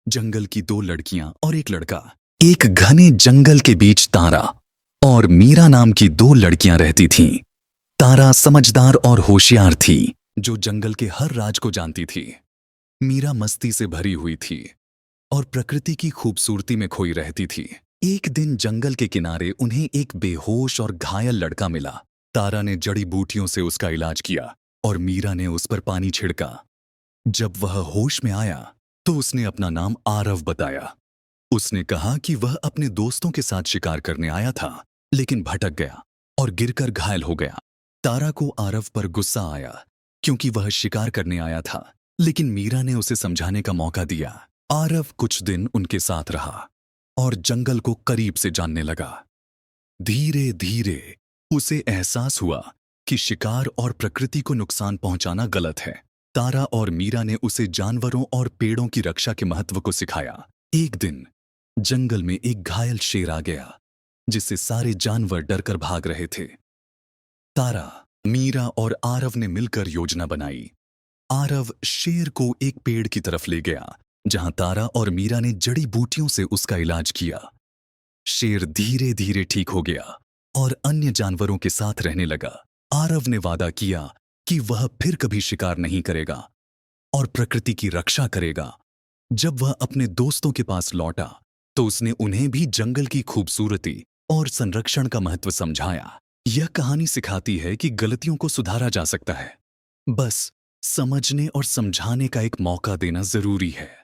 जंगल की दो लड़कियां और एक लड़का। एक घने जंगल के बीच तारा और मीरा नाम की दो लड़कियां रहती थीं। तारा समझदार और होशियार थी, जो जंगल के हर राज को जानती थी। मीरा मस्ती से भरी हुई थी और प्रकृति की खूबसूरती में खोई रहती थी। एक दिन जंगल के किनारे उन्हें एक बेहोश और घायल लड़का मिला। तारा ने जड़ी बूटियों से उसका इलाज किया और मीरा ने उस पर पानी छिड़का। जब वह होश में आया तो उसने अपना नाम आरव बताया। उसने कहा कि वह अपने दोस्तों के साथ शिकार करने आया था, लेकिन भटक गया और गिरकर घायल हो गया। तारा को आरव पर गुस्सा आया, क्योंकि वह शिकार करने आया था, लेकिन मीरा ने उसे समझाने का मौका दिया। आरव कुछ दिन उनके साथ रहा और जंगल को करीब से जानने लगा। धीरे धीरे उसे एहसास हुआ कि शिकार और प्रकृति को नुकसान पहुंचाना गलत है। तारा और मीरा ने उसे जानवरों और पेड़ों की रक्षा के महत्व को सिखाया। एक दिन जंगल में एक घायल शेर आ गया, जिससे सारे जानवर डरकर भाग रहे थे। तारा, मीरा और आरव ने मिलकर योजना बनाई। आरव शेर को एक पेड़ की तरफ ले गया, जहां तारा और मीरा ने जड़ी बूटियों से उसका इलाज किया। शेर धीरे धीरे ठीक हो गया और अन्य जानवरों के साथ रहने लगा। आरव ने वादा किया कि वह फिर कभी शिकार नहीं करेगा और प्रकृति की रक्षा करेगा। जब वह अपने दोस्तों के पास लौटा तो उसने उन्हें भी जंगल की खूबसूरती और संरक्षण का महत्व समझाया। यह कहानी सिखाती है कि गलतियों को सुधारा जा सकता है, बस समझने और समझाने का एक मौका देना जरूरी है।